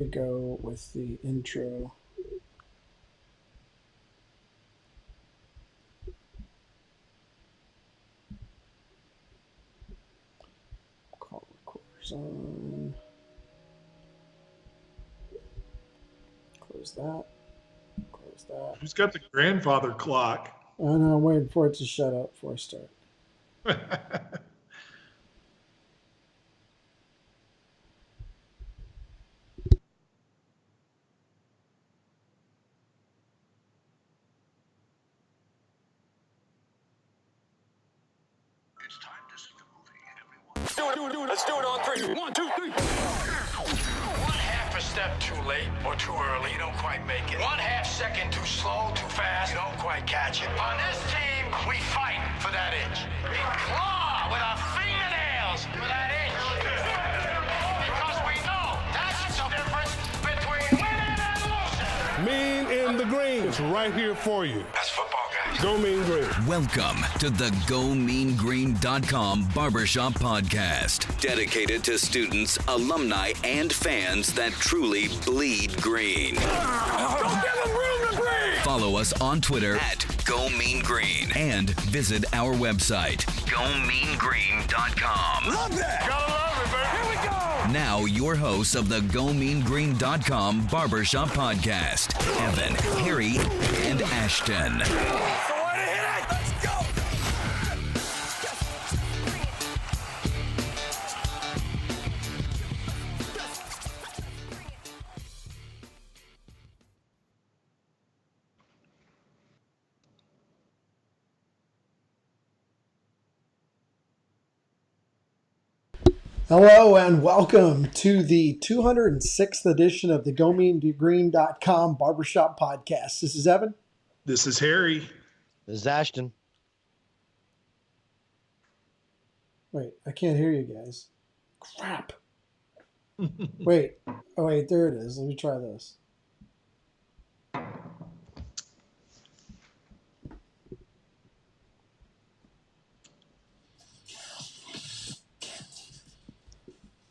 we go with the intro. Call recorders on. Close that. Close that. Who's got the grandfather clock? And I'm waiting for it to shut up before I start. Let's do it on three. 1, 2, 3. One half a step too late or too early, you don't quite make it. 1/2 second too slow, too fast, you don't quite catch it. On this team, we fight for that inch. We claw with our fingernails for that inch. Because we know that's the difference between winning and losing. Mean in the Green. It's right here for you. That's football, guys. Go Mean Green. Welcome to the GoMeanGreen.com Barbershop Podcast, dedicated to students, alumni, and fans that truly bleed green. Don't give them room to breathe. Follow us on Twitter at GoMeanGreen and visit our website, GoMeanGreen.com. Love that. Gotta love it, baby. Here we go. Now, your hosts of the GoMeanGreen.com Barbershop Podcast, Evan, Harry, and Ashton. So where to hit it? Let's go. Hello and welcome to the 206th edition of the GoMeanGreen.com Barbershop Podcast. This is Evan. This is Harry. This is Ashton. Wait, I can't hear you guys. Crap. Wait. Oh, wait, there it is. Let me try this.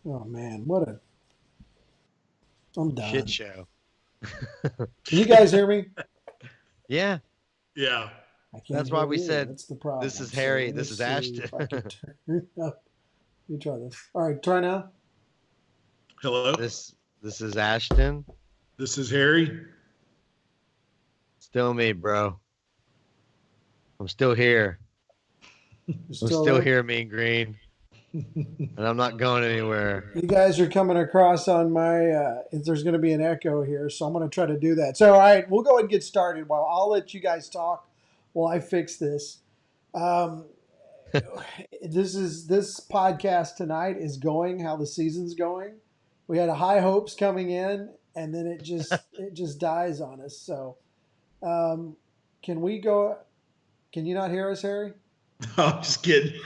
Oh, man. I'm done. Shit show. Can you guys hear me? Yeah, Yeah. I can't That's why hear we you. said, That's the problem. this is Harry, let me this is see Ashton. if I can turn up. Let me try this. All right, try now. Hello. this is Ashton. This is Harry. Still me, bro. I'm still here. You're I'm still there? here, Mean Green. And I'm not going anywhere. You guys are coming across on my, there's going to be an echo here, so I'm going to try to do that. So, all right, we'll go ahead and get started. Well, I'll let you guys talk while I fix this. This podcast tonight is going how the season's going. We had high hopes coming in, and then it just dies on us. So, can we go? Can you not hear us, Harry? I'm just kidding.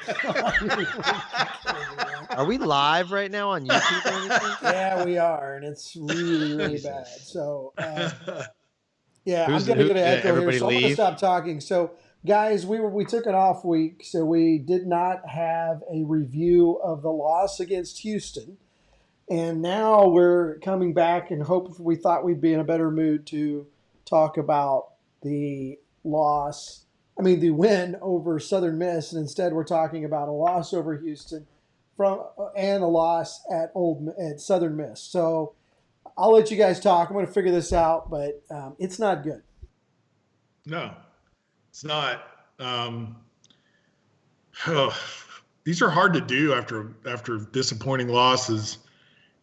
Are we live right now on YouTube or anything? Yeah, we are, and it's really, really bad. So, yeah, Who's- I'm going to who- get an echo here, everybody so I'm going to leave? stop talking. So, guys, we took an off week, so we did not have a review of the loss against Houston, and now we're coming back, and we thought we'd be in a better mood to talk about the the win over Southern Miss, and instead we're talking about a loss over Houston and a loss at Southern Miss. So I'll let you guys talk. I'm going to figure this out, but it's not good. No, it's not. These are hard to do after disappointing losses,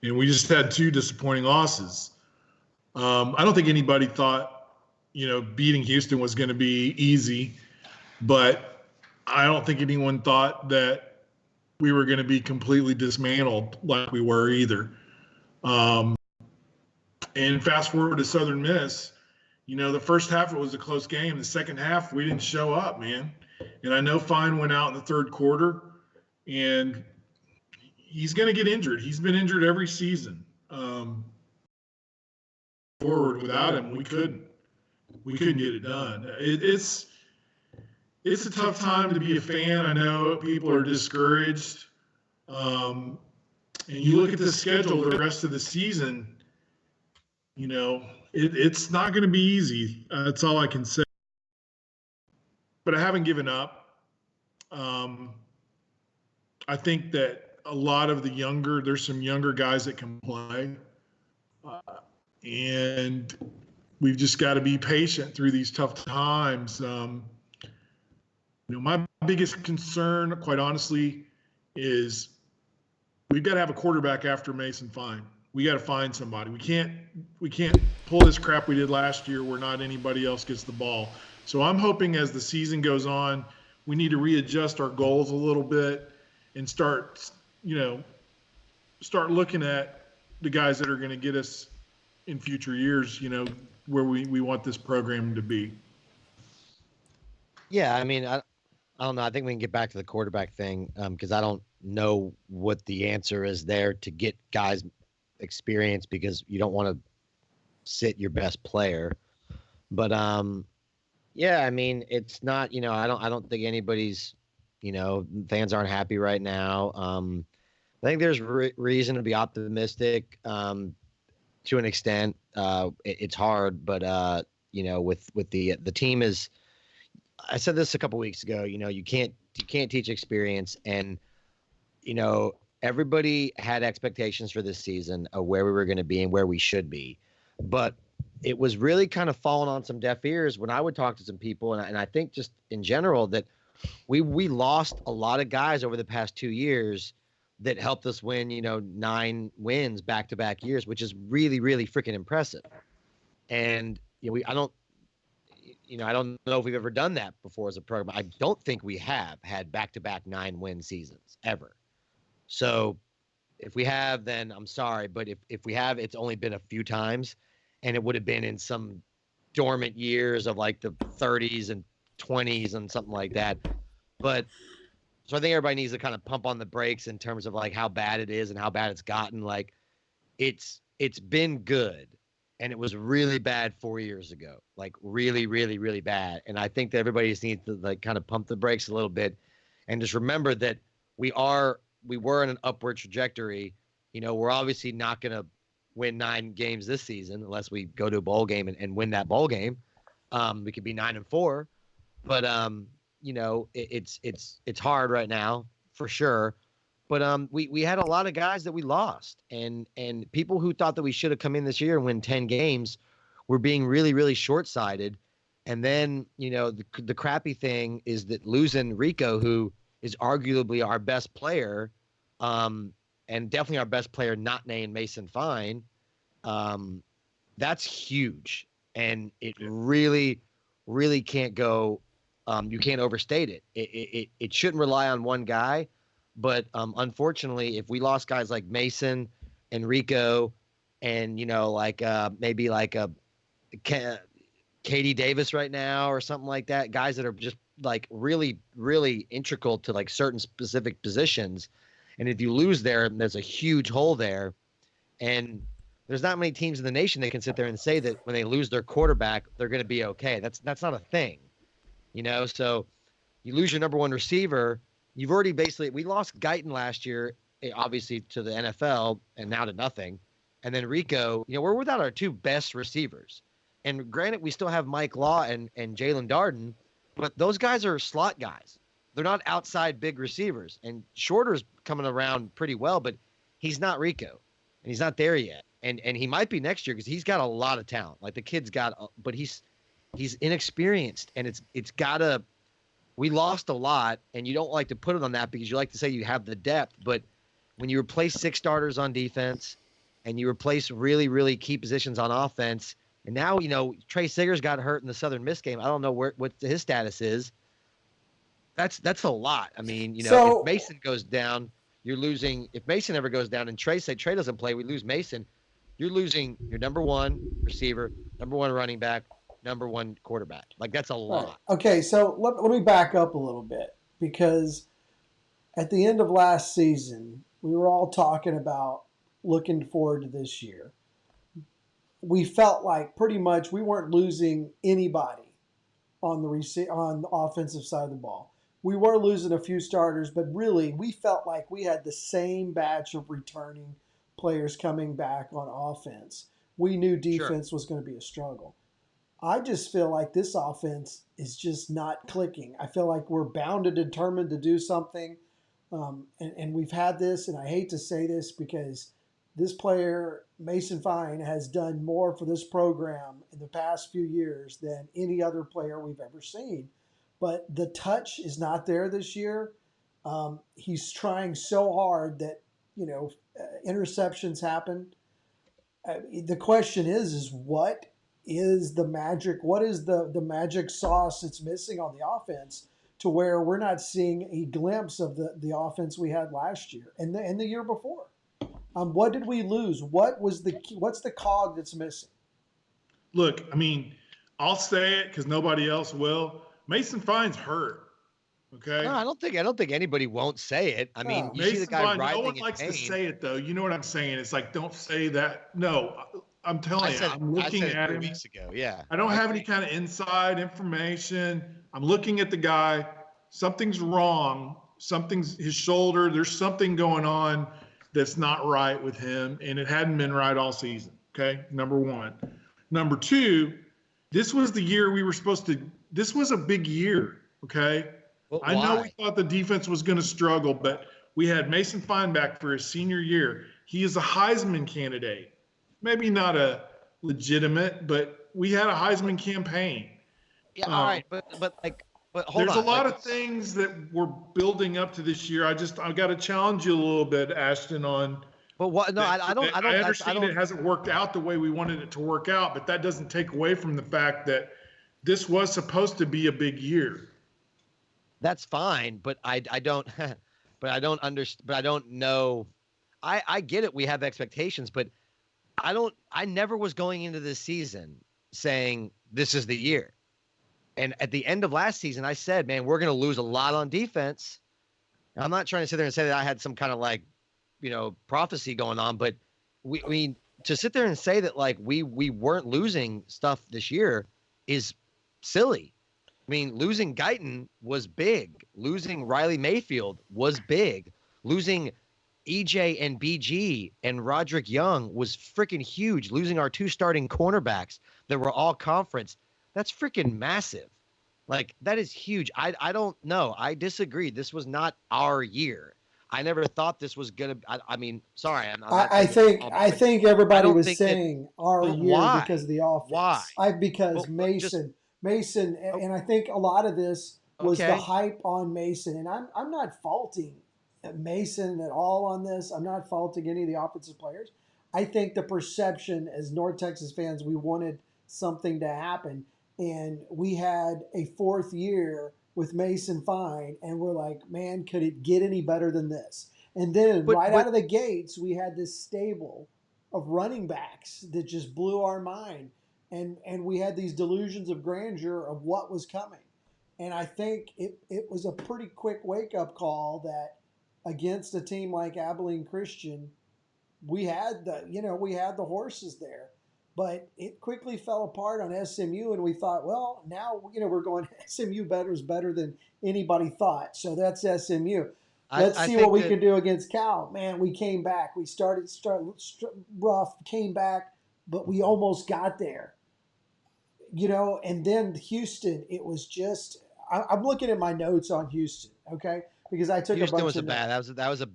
and we just had 2 disappointing losses. I don't think anybody thought, beating Houston was going to be easy, but I don't think anyone thought that we were going to be completely dismantled like we were either. And fast forward to Southern Miss, the first half it was a close game. The second half we didn't show up, man. And I know Fine went out in the third quarter, and he's going to get injured. He's been injured every season. Forward without him, we couldn't get it done. It's a tough time to be a fan. I know people are discouraged. And you look at the schedule the rest of the season, You know, it's not going to be easy. That's all I can say. But I haven't given up. I think that a lot of there's some younger guys that can play. And we've just got to be patient through these tough times. My biggest concern, quite honestly, is we've got to have a quarterback after Mason Fine. We got to find somebody. We can't pull this crap we did last year where not anybody else gets the ball. So I'm hoping as the season goes on, we need to readjust our goals a little bit and start looking at the guys that are going to get us in future years, where we want this program to be. Yeah, I mean, I don't know. I think we can get back to the quarterback thing because I don't know what the answer is there to get guys experience because you don't want to sit your best player. But yeah, I mean, it's not. I don't think anybody's. Fans aren't happy right now. I think there's reason to be optimistic to an extent. It's hard, but with the team is. I said this a couple weeks ago. You can't teach experience, and everybody had expectations for this season of where we were going to be and where we should be, but it was really kind of falling on some deaf ears when I would talk to some people, and I think just in general that we lost a lot of guys over the past 2 years that helped us win 9 wins back-to-back years, which is really, really freaking impressive. And I don't know if we've ever done that before as a program. I don't think we have had back-to-back 9-win seasons ever. So if we have, then I'm sorry. But if we have, it's only been a few times, and it would have been in some dormant years of like the 30s and 20s and something like that. But so I think everybody needs to kind of pump on the brakes in terms of like how bad it is and how bad it's gotten. Like it's been good. And it was really bad 4 years ago, like really, really, really bad. And I think that everybody just needs to like kind of pump the brakes a little bit and just remember that we were in an upward trajectory. We're obviously not going to win 9 games this season unless we go to a bowl game and win that bowl game. We could be 9-4, but it's hard right now for sure. But we had a lot of guys that we lost, and people who thought that we should have come in this year and win 10 games were being really, really short-sighted. And then, the crappy thing is that losing Rico, who is arguably our best player, and definitely our best player not named Mason Fine, that's huge. And it really, really can't go you can't overstate it. It shouldn't rely on one guy. But unfortunately, if we lost guys like Mason and Rico and, maybe like a Katie Davis right now or something like that, guys that are just like really, really integral to like certain specific positions. And if you lose there's a huge hole there. And there's not many teams in the nation that can sit there and say that when they lose their quarterback, they're going to be okay. That's not a thing, So you lose your number one receiver. You've already we lost Guyton last year, obviously to the NFL and now to nothing. And then Rico, we're without our 2 best receivers. And granted, we still have Mike Law and Jalen Darden, but those guys are slot guys. They're not outside big receivers. And Shorter's coming around pretty well, but he's not Rico, and he's not there yet. And he might be next year because he's got a lot of talent. Like the kid's but he's inexperienced, and it's gotta. We lost a lot, and you don't like to put it on that because you like to say you have the depth. But when you replace 6 starters on defense and you replace really, really key positions on offense, and now, Trey Siggers got hurt in the Southern Miss game. I don't know what his status is. That's a lot. I mean, if Mason goes down, you're losing. If Mason ever goes down and Trey doesn't play, we lose Mason. You're losing your number 1 receiver, number 1 running back, number 1 quarterback. Like that's a lot. Right. Okay, so let me back up a little bit because at the end of last season, we were all talking about looking forward to this year. We felt like pretty much we weren't losing anybody on the offensive side of the ball. We were losing a few starters, but really we felt like we had the same batch of returning players coming back on offense. we knew defense was going to be a struggle. I just feel like this offense is just not clicking. I feel like we're bound and determined to do something. And we've had this, and I hate to say this because this player, Mason Fine, has done more for this program in the past few years than any other player we've ever seen. But the touch is not there this year. He's trying so hard that, interceptions happen. The question is what is the magic? What is the magic sauce that's missing on the offense to where we're not seeing a glimpse of the offense we had last year and the year before? What did we lose? What's the cog that's missing? Look, I mean, I'll say it because nobody else will. Mason Fine's hurt. Okay. No, I don't think anybody won't say it. I mean, you see the guy writhing in pain. No one likes to say it though. You know what I'm saying? It's like, don't say that. No, I'm telling you, I'm looking at him. 3 weeks ago. Yeah. I don't have any kind of inside information. I'm looking at the guy. Something's wrong. Something's his shoulder. There's something going on that's not right with him, and it hadn't been right all season. Okay, number one. Number two, this was the year we were supposed to. This was a big year. Okay. Well, I know we thought the defense was going to struggle, but we had Mason Fine back for his senior year. He is a Heisman candidate. Maybe not a legitimate, but we had a Heisman campaign. Yeah, all right, but hold on. There's a lot of things that we're building up to this year. I've got to challenge you a little bit, Ashton, on. But what? No, I don't. I understand it hasn't worked out the way we wanted it to work out, but that doesn't take away from the fact that this was supposed to be a big year. That's fine, but I don't. But I don't understand. But I don't know. I get it. We have expectations, but I never was going into this season saying this is the year. And at the end of last season, I said, man, we're going to lose a lot on defense. And I'm not trying to sit there and say that I had some kind of prophecy going on, but we to sit there and say that we weren't losing stuff this year is silly. I mean, losing Guyton was big. Losing Riley Mayfield was big. Losing EJ and BG and Roderick Young was freaking huge. Losing our 2 starting cornerbacks that were all conference, that's freaking massive. That is huge. I don't know. I disagree. This was not our year. I never thought this was gonna. I mean, sorry. I think everybody was saying our year because of the offense. Why? Because Mason, and I think a lot of this was the hype on Mason. And I'm not faulting Mason at all on this. I'm not faulting any of the offensive players. I think the perception as North Texas fans, we wanted something to happen. And we had a 4th year with Mason Fine, and we're like, man, could it get any better than this? And then out of the gates, we had this stable of running backs that just blew our mind. And we had these delusions of grandeur of what was coming. And I think it was a pretty quick wake-up call that against a team like Abilene Christian, we had the horses there. But it quickly fell apart on SMU, and we thought, well, now we're going SMU is better than anybody thought. So that's SMU. Let's see what we can do against Cal. Man, we came back. We started rough, came back, but we almost got there. And then Houston, it was just. I'm looking at my notes on Houston, okay? Because I took Houston a bunch was of a bad.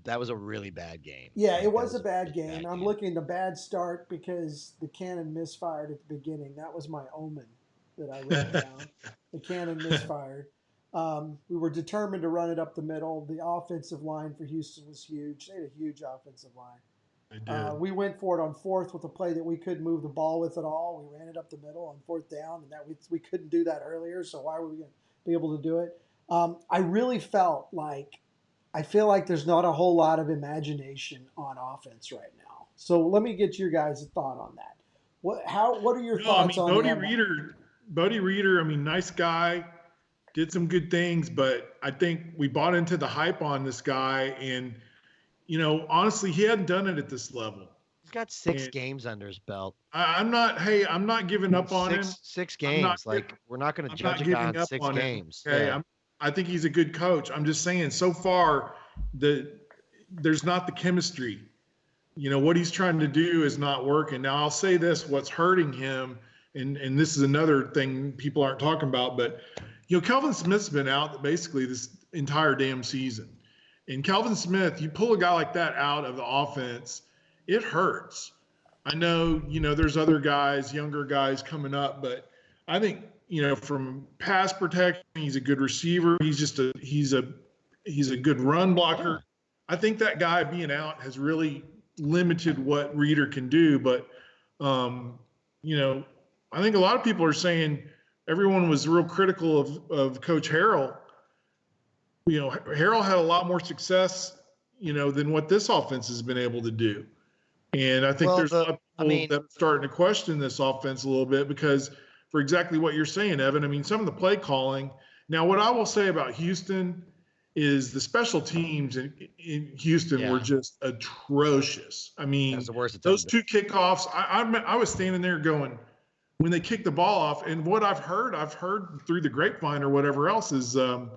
That was a really bad game. Yeah, it was a bad game. I'm looking at the bad start because the cannon misfired at the beginning. That was my omen that I wrote down. The cannon misfired. We were determined to run it up the middle. The offensive line for Houston was huge. They had a huge offensive line. We went for it on 4th with a play that we couldn't move the ball with at all. We ran it up the middle on 4th down, and that we couldn't do that earlier. So why were we going to be able to do it? I really feel like there's not a whole lot of imagination on offense right now. So let me get your guys' thought on that. What are your thoughts on Bodie Reeder? I mean, nice guy, did some good things, but I think we bought into the hype on this guy, and honestly, he hadn't done it at this level. He's got 6 games under his belt. I'm not giving up on him. 6 games. We're not going to judge a guy on 6 games. Okay, yeah. I think he's a good coach. I'm just saying, so far, there's not the chemistry. what he's trying to do is not working. Now, I'll say this, what's hurting him, and this is another thing people aren't talking about, but, Kelvin Smith's been out basically this entire damn season. And Kelvin Smith, you pull a guy like that out of the offense, it hurts. I know, there's other guys, younger guys coming up, but I think, from pass protection, he's a good receiver. He's a good run blocker. I think that guy being out has really limited what Reeder can do. But, I think a lot of people are saying everyone was real critical of Coach Harrell. Harrell had a lot more success, than what this offense has been able to do. And I think there's a lot of people that are starting to question this offense a little bit because for exactly what you're saying, Evan. Some of the play calling. Now, what I will say about Houston is the special teams in Houston were just atrocious. That's the worst those two kickoffs, I was standing there going, when they kicked the ball off, and what I've heard through the grapevine or whatever else is the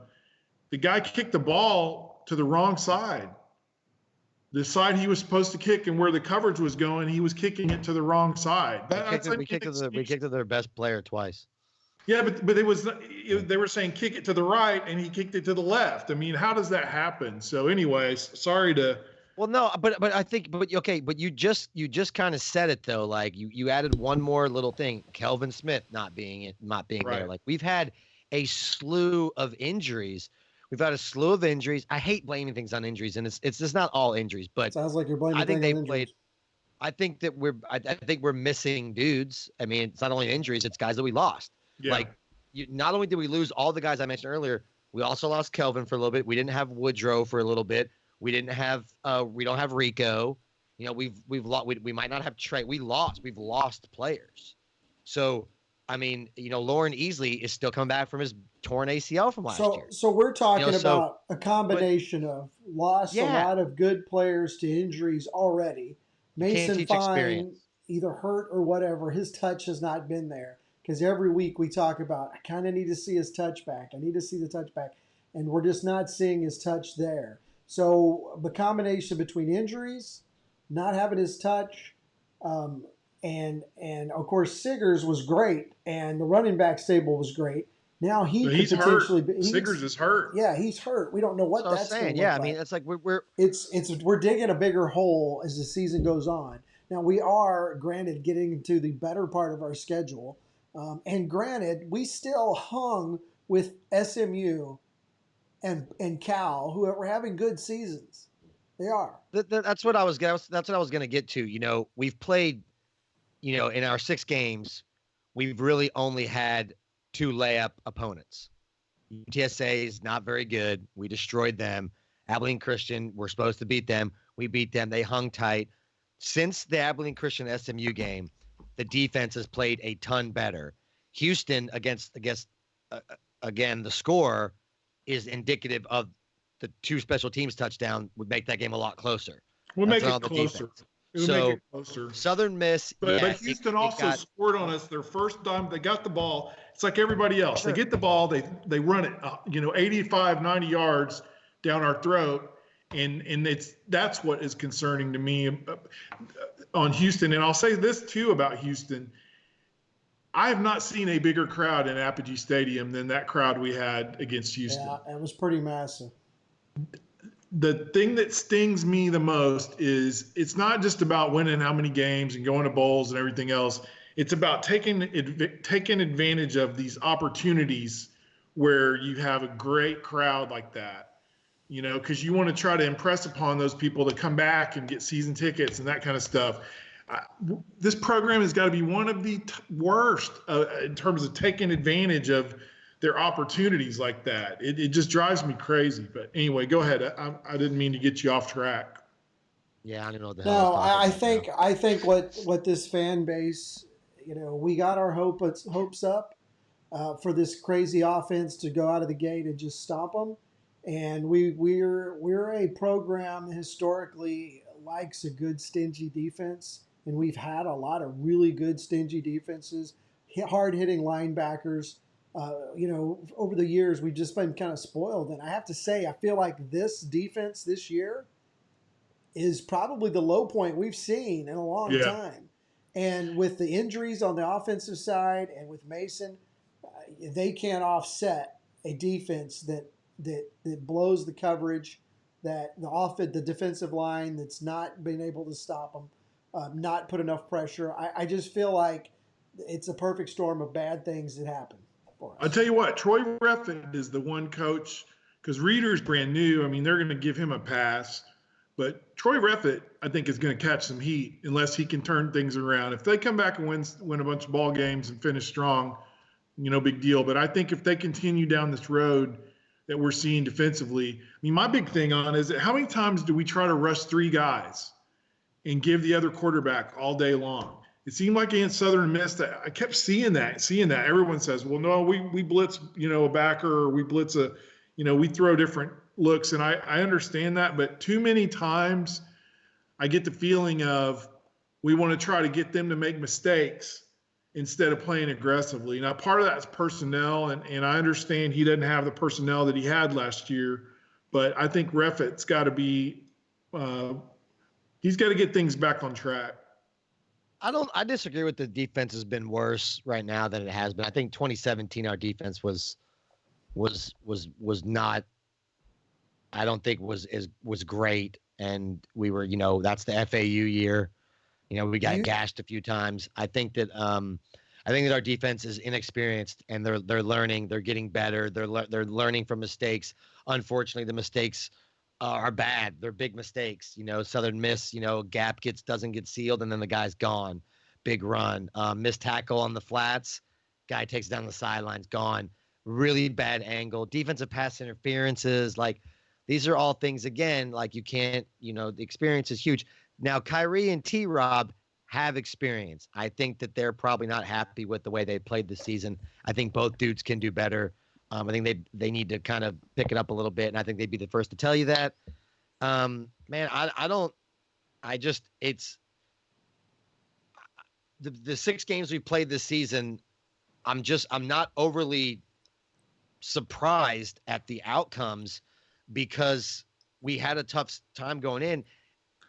guy kicked the ball to the wrong side. The side he was supposed to kick and where the coverage was going, he was kicking it to the wrong side. We kicked to their best player twice. Yeah, but they were saying kick it to the right, and he kicked it to the left. How does that happen? So, anyways, sorry to. Well, no, but I think, but you just kind of said it though. Like you added one more little thing, Kelvin Smith not being right there. Like we've had a slew of injuries. I hate blaming things on injuries, and it's just not all injuries. But sounds like you're blaming. I think they played. I think that I think we're missing dudes. It's not only injuries; it's guys that we lost. Yeah. Like, not only did we lose all the guys I mentioned earlier, we also lost Kelvin for a little bit. We didn't have Woodrow for a little bit. We didn't have. We don't have Rico. We've lost. We might not have Trey. We've lost players. So. Lauren Easley is still coming back from his torn ACL from last year. So we're talking about a combination of lost a lot of good players to injuries already. Mason Fine either hurt or whatever. His touch has not been there because every week we talk about, I kind of need to see his touch back. I need to see the touch back. And we're just not seeing his touch there. So the combination between injuries, not having his touch, and of course Siggers was great, and the running back stable was great. Now he's potentially hurt. Siggers is hurt. Yeah, he's hurt. We don't know what that's saying. Yeah, like. It's like we're digging a bigger hole as the season goes on. Now we are granted getting into the better part of our schedule, and granted we still hung with SMU and Cal, who are having good seasons. They are. That's what I was going to get to. We've played. In our 6 games, we've really only had 2 layup opponents. UTSA is not very good. We destroyed them. Abilene Christian, we're supposed to beat them. We beat them. They hung tight. Since the Abilene Christian SMU game, the defense has played a ton better. Houston against again, the score is indicative of the 2 special teams touchdown would make that game a lot closer. We'll make it closer. So Southern Miss, but Houston also scored on us their first time. They got the ball. It's like everybody else. Sure. They get the ball. They run it, 85, 90 yards down our throat, and that's what is concerning to me on Houston. And I'll say this too about Houston. I have not seen a bigger crowd in Apogee Stadium than that crowd we had against Houston. Yeah, it was pretty massive. The thing that stings me the most is it's not just about winning how many games and going to bowls and everything else. It's about taking advantage of these opportunities where you have a great crowd like that, because you want to try to impress upon those people to come back and get season tickets and that kind of stuff. This program has got to be one of the worst in terms of taking advantage of their opportunities like that. It just drives me crazy. But anyway, go ahead. I didn't mean to get you off track. Yeah, I don't know what the hell. No, I think what this fan base, we got our hopes up for this crazy offense to go out of the gate and just stop them. And we're a program that historically likes a good stingy defense, and we've had a lot of really good stingy defenses, hard hitting linebackers. Over the years, we've just been kind of spoiled. And I have to say, I feel like this defense this year is probably the low point we've seen in a long Yeah. time. And with the injuries on the offensive side and with Mason, they can't offset a defense that blows the coverage, that the defensive line that's not been able to stop them, not put enough pressure. I just feel like it's a perfect storm of bad things that happen for us. I'll tell you what, Troy Reffitt is the one coach, because Reeder's brand new. I mean, they're going to give him a pass. But Troy Reffitt, I think, is going to catch some heat unless he can turn things around. If they come back and win a bunch of ball games and finish strong, big deal. But I think if they continue down this road that we're seeing defensively, I mean, my big thing on is that how many times do we try to rush 3 guys and give the other quarterback all day long? It seemed like against Southern Miss that I kept seeing that. Everyone says, well, no, we blitz, a backer, or we blitz we throw different looks. And I understand that, but too many times I get the feeling of we want to try to get them to make mistakes instead of playing aggressively. Now, part of that is personnel, and I understand he doesn't have the personnel that he had last year, but I think Reffitt's got to be he's got to get things back on track. I disagree with the defense has been worse right now than it has been. I think 2017 our defense was not, I don't think was great, and we were, that's the FAU year. We got gashed a few times. I think that our defense is inexperienced, and they're learning. They're getting better. They're learning from mistakes. Unfortunately, the mistakes are bad. They're big mistakes. Southern Miss, gap doesn't get sealed, and then the guy's gone. Big run. Missed tackle on the flats. Guy takes down the sidelines, gone. Really bad angle. Defensive pass interferences. Like, these are all things, again, like you can't, the experience is huge. Now, Kyrie and T-Rob have experience. I think that they're probably not happy with the way they played this season. I think both dudes can do better. I think they need to kind of pick it up a little bit, and I think they'd be the first to tell you that. It's the 6 games we played this season. I'm not overly surprised at the outcomes because we had a tough time going in.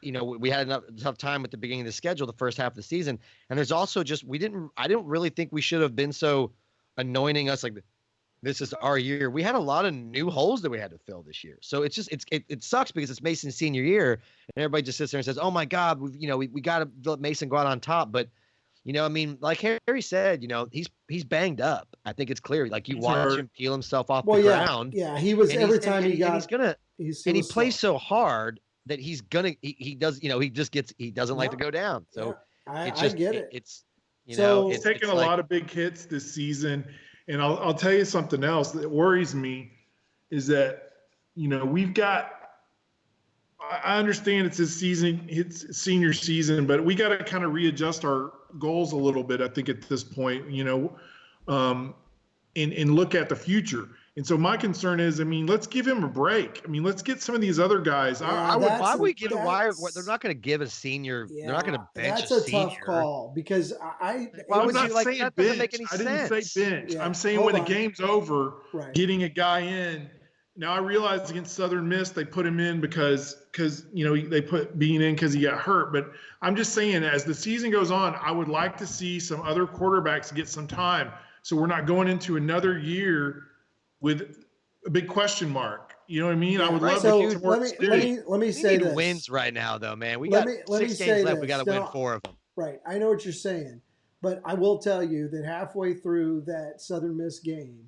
We had a tough time at the beginning of the schedule, the first half of the season. And there's also just, I didn't really think we should have been so anointing us like this is our year. We had a lot of new holes that we had to fill this year. So it's just, it sucks because it's Mason's senior year and everybody just sits there and says, oh my God, we got to let Mason go out on top. But, like Harry said, he's banged up. I think it's clear. Like, you watch him peel himself off the ground. Yeah, he was every time he plays so hard that he doesn't like to go down. So I get it. It's he's taken a lot of big hits this season, and I'll tell you something else that worries me is that we've got. I understand it's his season, it's senior season, but we got to kind of readjust our goals a little bit. I think at this point, and look at the future. And so my concern is, let's give him a break. Let's get some of these other guys. Why they're not going to give a senior? Yeah, they're not going to bench. That's a tough call because I'm not saying bench. I didn't say bench. I'm saying when the game's over, getting a guy in. Now, I realize against Southern Miss, they put him in because they put Bean in because he got hurt. But I'm just saying, as the season goes on, I would like to see some other quarterbacks get some time, so we're not going into another year with a big question mark. You know what I mean? I would love to get some more experience. Let me say this. Wins right now, though, man. We got 6 games left. We got to win 4 of them. Right. I know what you're saying, but I will tell you that halfway through that Southern Miss game,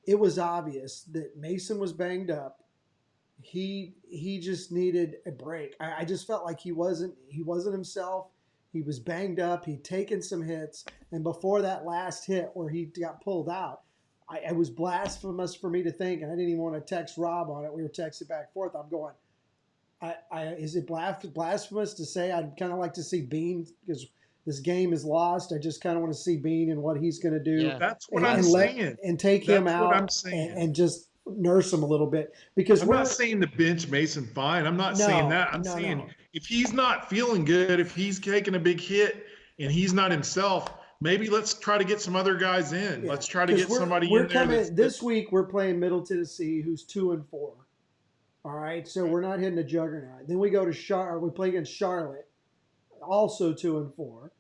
it was obvious that Mason was banged up. He just needed a break. I just felt like he wasn't himself. He was banged up. He'd taken some hits, and before that last hit where he got pulled out, it was blasphemous for me to think, and I didn't even want to text Rob on it. We were texting back and forth. I'm going, is it blasphemous to say I'd kind of like to see Bean because this game is lost? I just kind of want to see Bean and what he's going to do. Yeah, that's what I'm saying. And take him out and just nurse him a little bit. Because I'm not saying the bench Mason fine. I'm not saying that. I'm saying if he's not feeling good, if he's taking a big hit and he's not himself, maybe let's try to get some other guys in. Yeah. Let's try to get somebody in there. This week we're playing Middle Tennessee, who's 2-4. All right, so we're not hitting a juggernaut. Then we go to we play against Charlotte, also 2-4.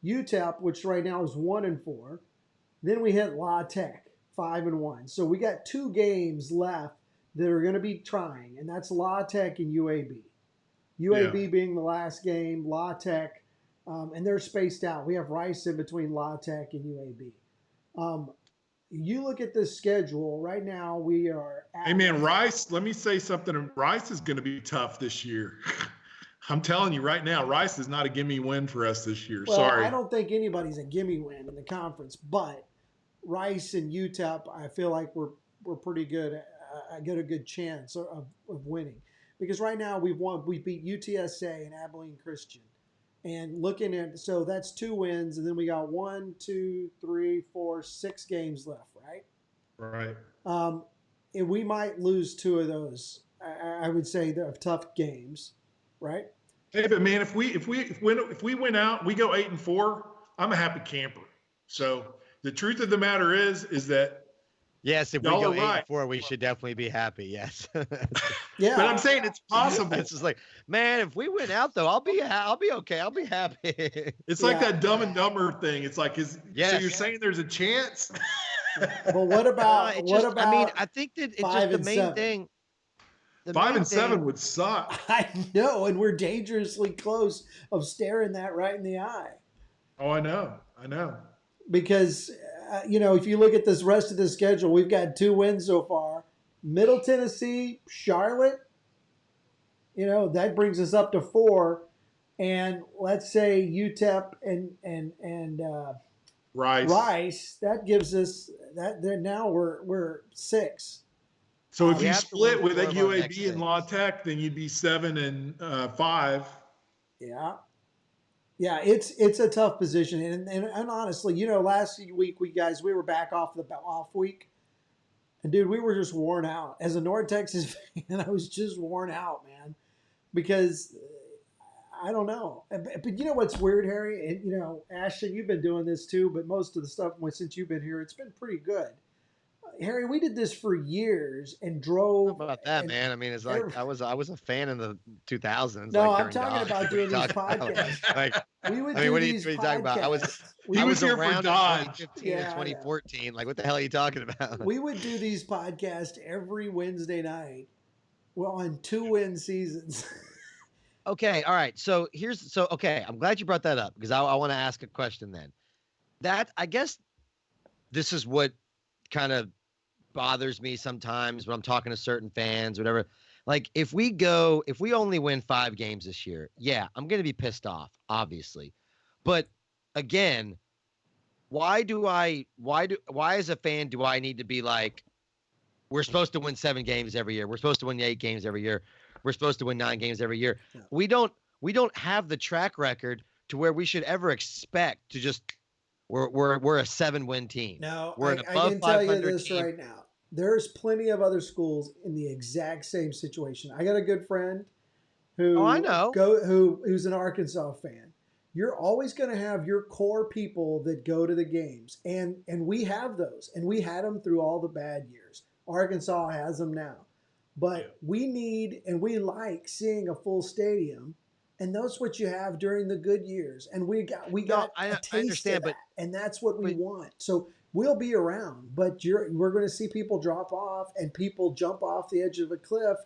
UTEP, which right now is 1-4. Then we hit La Tech, 5-1. So we got 2 games left that are going to be trying, and that's La Tech and UAB. UAB being the last game, La Tech, and they're spaced out. We have Rice in between La Tech and UAB. You look at this schedule right now. We are. Hey man, Rice. Let me say something. Rice is going to be tough this year. I'm telling you right now, Rice is not a gimme win for us this year. Well, Sorry. I don't think anybody's a gimme win in the conference, but Rice and UTEP, I feel like we're pretty good. I get a good chance of winning because right now we beat UTSA and Abilene Christian, and looking at so that's 2 wins, and then we got 1, 2, 3, 4, 6 games left, right? Right. And we might lose 2 of those. I would say they're tough games, right? Hey, but man, if we win out, we go 8-4. I'm a happy camper. So the truth of the matter is that. Yes, if we go 8-4, we should definitely be happy. Yes. Yeah. But I'm saying it's possible. It's just like, man, if we win out though, I'll be okay. I'll be happy. It's like that Dumb and Dumber thing. It's like, so you're saying there's a chance? But what about I mean, I think that it's just the main 7? thing. 5 and 7 would suck. I know, and we're dangerously close of staring that right in the eye. Oh, I know. Because, if you look at this rest of the schedule, we've got 2 wins so far. Middle Tennessee, Charlotte, that brings us up to 4. And let's say UTEP and Rice, that gives us that. Now we're 6. So if you split with a UAB and La Tech, then you'd be 7 and 5. Yeah. Yeah, it's a tough position, and honestly, last week we were back off the off week, and dude, we were just worn out. As a North Texas fan, I was just worn out, man, because I don't know. But you know what's weird, Harry? And Ashton, you've been doing this too, but most of the stuff since you've been here, it's been pretty good. Harry, we did this for years and drove. How about that, man? I mean, it's like I was a fan in the 2000s. No, I'm talking about doing these podcasts. We would do do what are these you talking about? I was here for around Dodge. in 2015 and 2014. Like, what the hell are you talking about? We would do these podcasts every Wednesday night. Well, on 2-win seasons. Okay, all right. So I'm glad you brought that up because I want to ask a question then. That I guess this is what kind of bothers me sometimes when I'm talking to certain fans, whatever. Like if we only win 5 games this year, yeah, I'm going to be pissed off, obviously. But again, why as a fan do I need to be like, we're supposed to win 7 games every year. We're supposed to win 8 games every year. We're supposed to win 9 games every year. Yeah. We don't have the track record to where we should ever expect to just we're a 7-win team. No, we're I can tell you this team right now. There's plenty of other schools in the exact same situation. I got a good friend who's an Arkansas fan. You're always going to have your core people that go to the games, and we have those, and we had them through all the bad years. Arkansas has them now, but we need and we like seeing a full stadium, and that's what you have during the good years. And we got a taste of that, and that's what we want. So we'll be around, but we're going to see people drop off and people jump off the edge of a cliff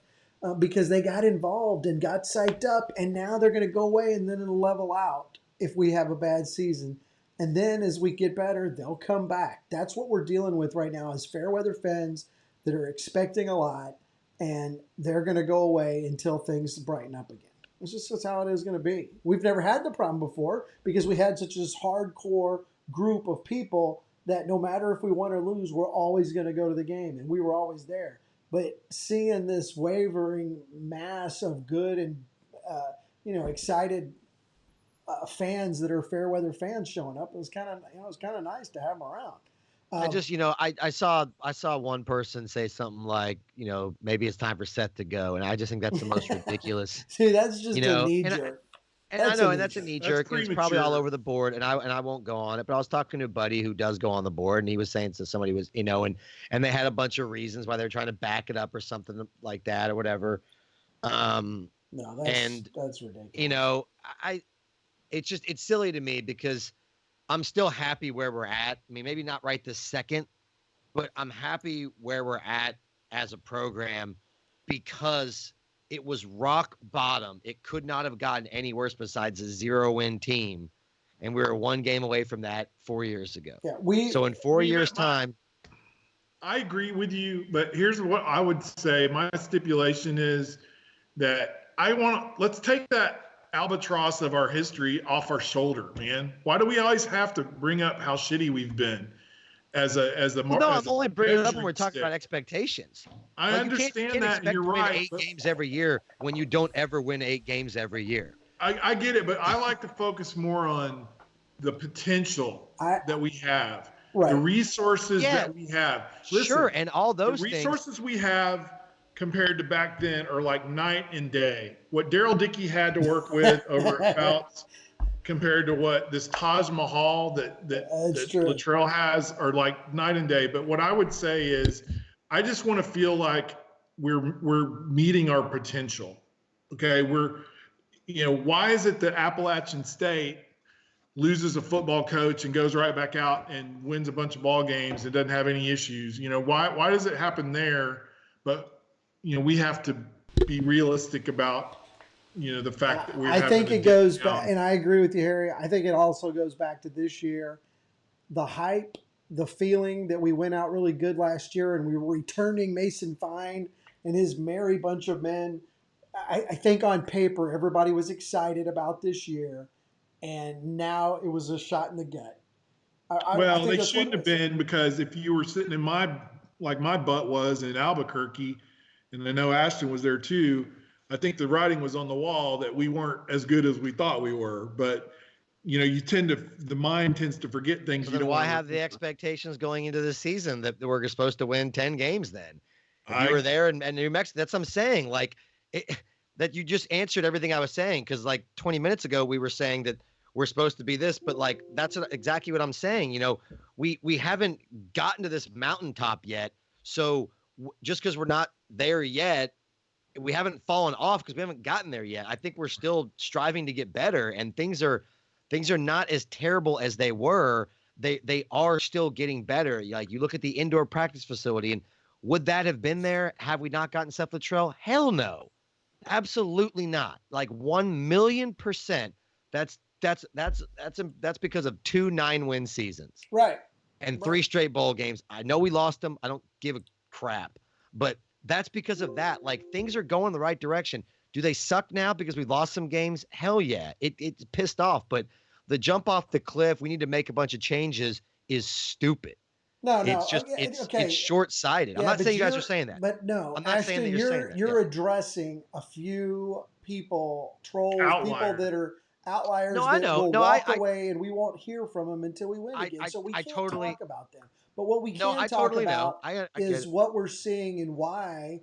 because they got involved and got psyched up, and now they're going to go away, and then it'll level out if we have a bad season. And then as we get better, they'll come back. That's what we're dealing with right now as Fairweather fans that are expecting a lot, and they're going to go away until things brighten up again. That's how it is going to be. We've never had the problem before because we had such this hardcore group of people that no matter if we won or lose, we're always going to go to the game, and we were always there. But seeing this wavering mass of good and excited fans that are Fairweather fans showing up, it was kind of nice to have them around. I saw one person say something like, maybe it's time for Seth to go, and I just think that's the most ridiculous. See, that's just a knee jerk. And I know, and that's a knee That's jerk, and it's probably all premature. over the board, and I won't go on it. But I was talking to a buddy who does go on the board, and he was saying that somebody was, and they had a bunch of reasons why they're trying to back it up or something like that or whatever. No, that's ridiculous. It's silly to me because I'm still happy where we're at. I mean, maybe not right this second, but I'm happy where we're at as a program because it was rock bottom. It could not have gotten any worse besides a 0-win team. And we were one game away from that 4 years ago. Yeah, so in 4 years' time. I agree with you, but here's what I would say. My stipulation is that let's take that albatross of our history off our shoulder, man. Why do we always have to bring up how shitty we've been I'm only bringing it up when we're talking about expectations. I understand that, and you're right. Win 8 games every year when you don't ever win 8 games every year. I get it, but I like to focus more on the potential that we have, the resources that we have. Listen, sure, and all those resources we have compared to back then are like night and day. What Daryl Dickey had to work with over at Phelps compared to what this Taj Mahal that Latrell has are like night and day. But what I would say is I just want to feel like we're meeting our potential. Okay, why is it that Appalachian State loses a football coach and goes right back out and wins a bunch of ball games and doesn't have any issues? Why does it happen there? But we have to be realistic about the fact that we're. I think it goes back, and I agree with you, Harry. I think it also goes back to this year, the hype, the feeling that we went out really good last year, and we were returning Mason Fine and his merry bunch of men. I think on paper everybody was excited about this year, and now it was a shot in the gut. Well, they shouldn't have been, because if you were sitting in my butt was in Albuquerque, and I know Ashton was there too, I think the writing was on the wall that we weren't as good as we thought we were. But the mind tends to forget things. So then why have the expectations going into the season that we're supposed to win 10 games then? You were there in New Mexico. That's what I'm saying. That you just answered everything I was saying, because 20 minutes ago we were saying that we're supposed to be this, but that's exactly what I'm saying. We haven't gotten to this mountaintop yet. So just because we're not there yet, we haven't fallen off because we haven't gotten there yet. I think we're still striving to get better, and things are not as terrible as they were. They are still getting better. You look at the indoor practice facility, and would that have been there had we not gotten Seth Latrell? Hell no. Absolutely not. 1,000,000%. That's because of 2 9-win seasons. Right. And 3 straight bowl games. I know we lost them. I don't give a crap. But that's because of that. Things are going the right direction. Do they suck now because we lost some games? Hell yeah. It's pissed off. But the jump off the cliff, we need to make a bunch of changes, is stupid. No, it's just it's short-sighted. Yeah, I'm not saying you guys are saying that. But no, I'm not saying that you're saying that. You're addressing a few people, trolls, people that are outliers will walk away, and we won't hear from them until we win again. So we can't talk about them. But what we can talk about is what we're seeing and why,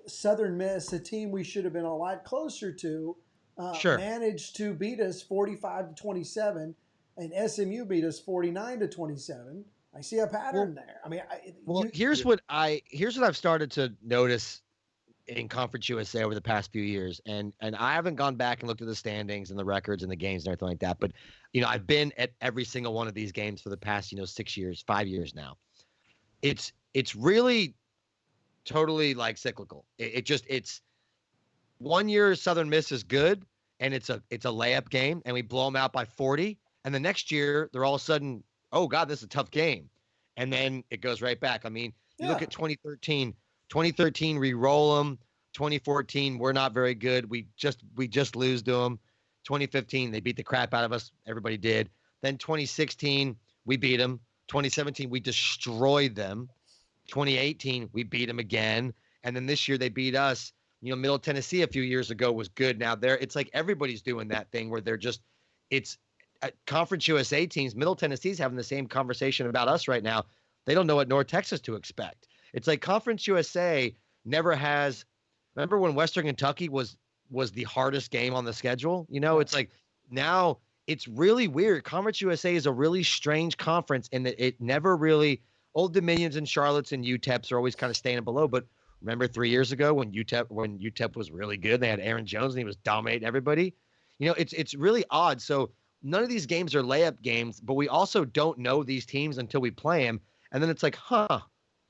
Southern Miss, a team we should have been a lot closer to, managed to beat us 45-27. And SMU beat us 49-27. I see a pattern there. I mean, here's what I've started to notice in Conference USA over the past few years, and I haven't gone back and looked at the standings and the records and the games and everything like that. But I've been at every single one of these games for the past 6 years, 5 years now. It's really totally cyclical. It's 1 year Southern Miss is good, and it's a layup game, and we blow them out by 40. And the next year, they're all of a sudden, oh, God, this is a tough game. And then it goes right back. I mean, you look at 2013. 2013, we roll them. 2014, we're not very good. We just lose to them. 2015, they beat the crap out of us. Everybody did. Then 2016, we beat them. 2017, we destroyed them. 2018, we beat them again. And then this year, they beat us. Middle Tennessee a few years ago was good. Now it's like everybody's doing that thing where they're just Conference USA teams. Middle Tennessee's having the same conversation about us right now. They don't know what North Texas to expect. It's like Conference USA never has. Remember when Western Kentucky was was the hardest game on the schedule. It's like now it's really weird. Conference USA is a really strange conference in that it never really Old Dominions and Charlottes and UTEPs are always kind of staying below. But remember 3 years ago when UTEP was really good, they had Aaron Jones and he was dominating everybody. It's really odd. So none of these games are layup games, but we also don't know these teams until we play them. And then it's like,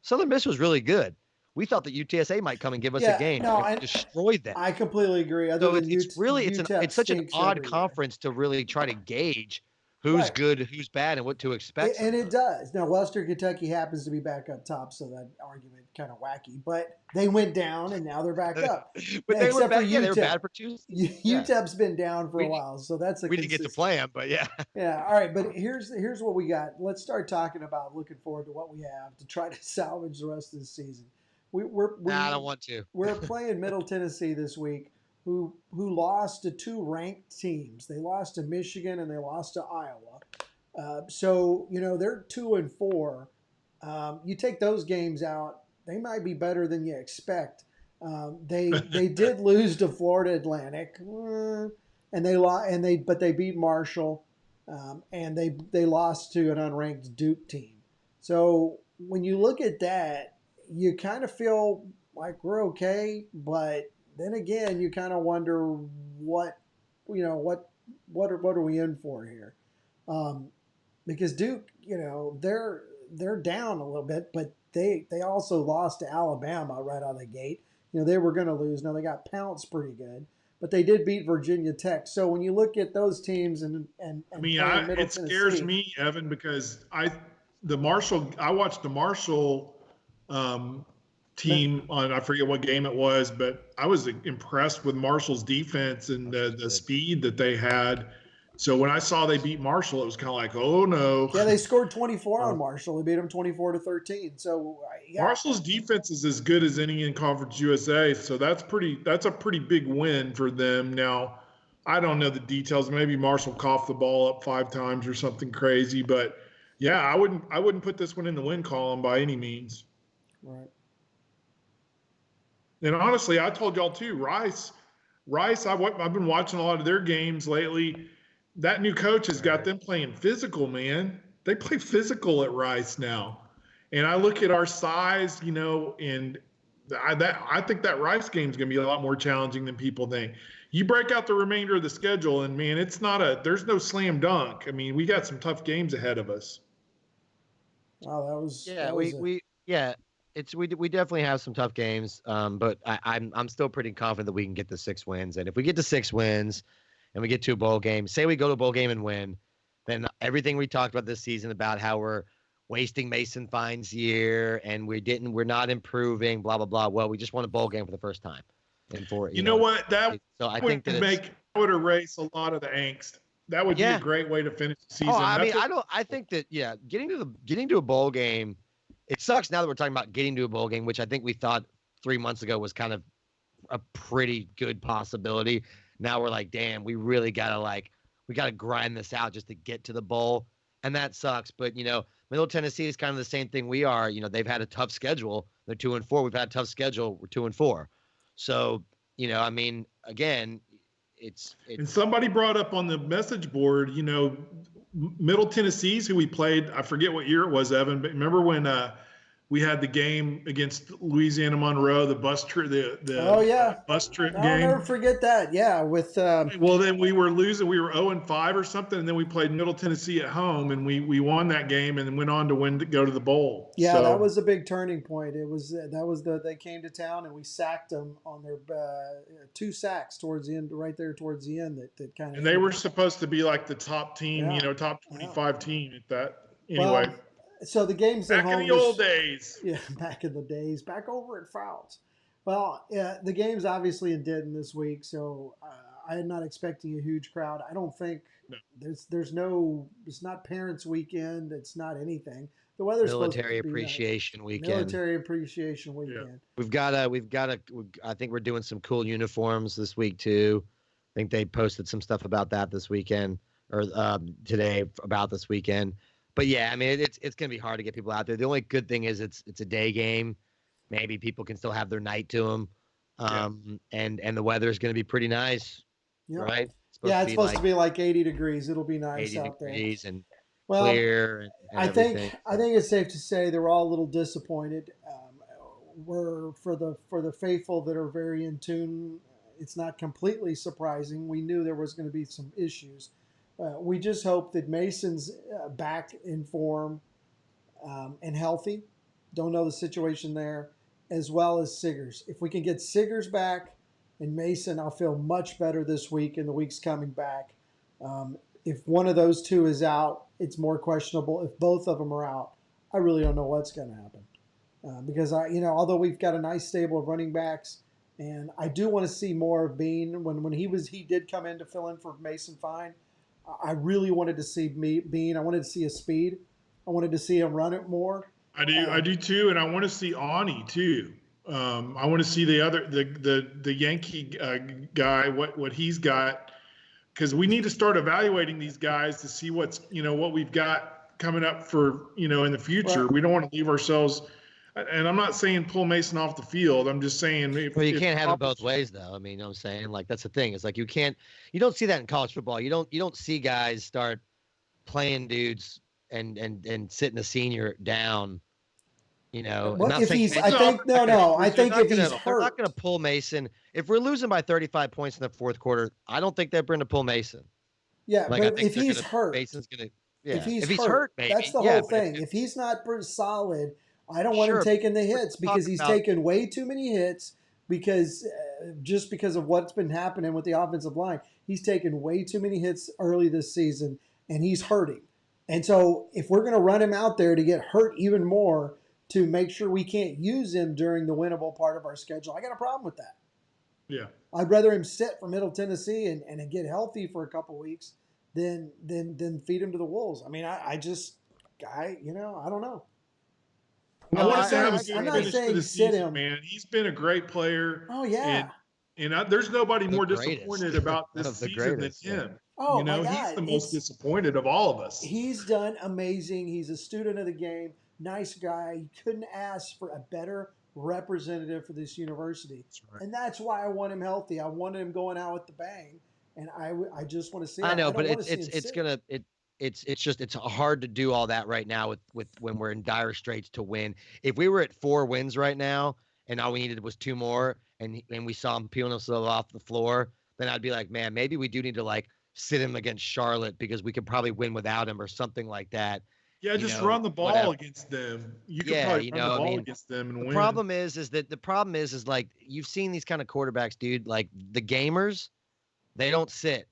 Southern Miss was really good. We thought that UTSA might come and give us a game. No, and destroyed them. I completely agree. So it's such an odd conference to really try to gauge who's good, who's bad, and what to expect. And it does. Now, Western Kentucky happens to be back up top, so that argument kind of wacky. But they went down, and now they're back up. But they were bad. Yeah, they were bad for Tuesday. UTEP's been down for a while, so that's we didn't get to play them, but yeah. Yeah. All right, but here's what we got. Let's start talking about looking forward to what we have to try to salvage the rest of the season. I don't want to. We're playing Middle Tennessee this week, who lost to two ranked teams. They lost to Michigan and they lost to Iowa. So they're 2-4. You take those games out, they might be better than you expect. They did lose to Florida Atlantic, and they beat Marshall, and they lost to an unranked Duke team. So when you look at that, you kind of feel like we're okay, but then again, you kind of wonder what are we in for here? Because Duke, they're down a little bit, but they also lost to Alabama right out of the gate. They were going to lose. Now they got pounced pretty good, but they did beat Virginia Tech. So when you look at those teams it scares me, Evan, because I watched the Marshall team on, I forget what game it was, but I was impressed with Marshall's defense and the speed that they had. So when I saw they beat Marshall, it was kind of like, oh no. Yeah, they scored 24 on Marshall. They beat them 24-13. So Marshall's defense is as good as any in Conference USA. So that's a pretty big win for them. Now, I don't know the details. Maybe Marshall coughed the ball up 5 times or something crazy, but yeah, I wouldn't put this one in the win column by any means. Right. And honestly, I told y'all too, Rice, I've been watching a lot of their games lately. That new coach has got them playing physical, man. They play physical at Rice now. And I look at our size, and I think that Rice game is going to be a lot more challenging than people think. You break out the remainder of the schedule, and man, there's no slam dunk. I mean, we got some tough games ahead of us. Wow, we definitely have some tough games, but I'm still pretty confident that we can get the 6 wins. And if we get to 6 wins and we get to a bowl game, say we go to a bowl game and win, then everything we talked about this season about how we're wasting Mason Fine's year and we're not improving, blah blah blah. Well, we just won a bowl game for the first time. And you know what, I would erase a lot of the angst. That would be a great way to finish the season. I think that getting to a bowl game. It sucks now that we're talking about getting to a bowl game, which I think we thought 3 months ago was kind of a pretty good possibility. Now we're like, damn, we really gotta grind this out just to get to the bowl, and that sucks. But Middle Tennessee is kind of the same thing we are. They've had a tough schedule. They're 2-4. We've had a tough schedule. We're 2-4. So again, it's. And somebody brought up on the message board, Middle Tennessee's who we played. I forget what year it was, Evan, but remember when we had the game against Louisiana Monroe, the bus trip, bus trip game. I'll never forget that. Yeah, with. Well, then we were losing. We were 0-5 or something, and then we played Middle Tennessee at home, and we won that game, and then went on to go to the bowl. Yeah, so, that was a big turning point. They came to town, and we sacked them on their 2 sacks towards the end, right there towards the end. That kind of. And they were supposed to be like the top team, top 25 team at that. Anyway. Well, so the games at home. Back in the old days. Yeah, back in the days. Back over at Fouts. Well, the game's obviously in Denton this week, so I am not expecting a huge crowd. I don't think there's no. It's not Parents' Weekend. It's not anything. The weather's Military Appreciation Weekend. Military Appreciation Weekend. Yeah. We've got I think we're doing some cool uniforms this week too. I think they posted some stuff about that this weekend or today about this weekend. But yeah, I mean, it's going to be hard to get people out there. The only good thing is it's a day game. Maybe people can still have their night to them. And the weather is going to be pretty nice, Yep. right? It's supposed to be like 80 degrees. It'll be nice 80 out degrees there. and Well, clear and I everything. think it's safe to say they're all a little disappointed. We're for the faithful that are very in tune. It's not completely surprising. We knew there was going to be some issues. We just hope that Mason's back in form and healthy. Don't know the situation there, as well as Siggers. If we can get Siggers back and Mason, I'll feel much better this week and the weeks coming back. If one of those two is out, it's more questionable. If both of them are out, I really don't know what's going to happen. Because although we've got a nice stable of running backs, and I do want to see more of Bean. When he did come in to fill in for Mason Fine, I really wanted to see Bean. I wanted to see his speed. I wanted to see him run it more. I do too, and I want to see Ani too. I want to see the Yankee guy, what he's got, because we need to start evaluating these guys to see what we've got coming up for in the future. Right. We don't want to leave ourselves. And I'm not saying pull Mason off the field. I'm just saying. Well, you can't have it both ways, though. I mean, you know what I'm saying? Like, that's the thing. It's like you don't see that in college football. You don't see guys start playing dudes and sitting a senior down. Well, if he's, I think if he's hurt, they're not going to pull Mason. If we're losing by 35 points in the fourth quarter, I don't think they're going to pull Mason. Yeah, but if he's hurt, Mason's going to. Yeah. If he's hurt, maybe. That's the whole thing. If he's not pretty solid, I don't want him taking the hits because he's taken way too many hits because of what's been happening with the offensive line. He's taken way too many hits early this season, and he's hurting. And so if we're going to run him out there to get hurt even more to make sure we can't use him during the winnable part of our schedule, I got a problem with that. Yeah. I'd rather him sit for Middle Tennessee and get healthy for a couple weeks than feed him to the wolves. I mean, I don't know. I want to have a good I'm not finish to saying the sit season, him. man. He's been a great player. Oh yeah. And there's nobody more greatest. disappointed about this season than him. Oh my God. He's the most disappointed of all of us. He's done amazing. He's a student of the game. Nice guy. You couldn't ask for a better representative for this university. That's right. And that's why I want him healthy. I wanted him going out with the bang. And I just want to see. I know, but it's hard to do all that right now with when we're in dire straits to win. If we were at 4 wins right now and all we needed was 2 more and we saw him peeling himself off the floor, then I'd be like, man, maybe we do need to sit him against Charlotte because we could probably win without him or something like that. Yeah, just run the ball against them. You can probably run the ball against them and win. The problem is like you've seen these kind of quarterbacks, dude. Like the gamers, they don't sit,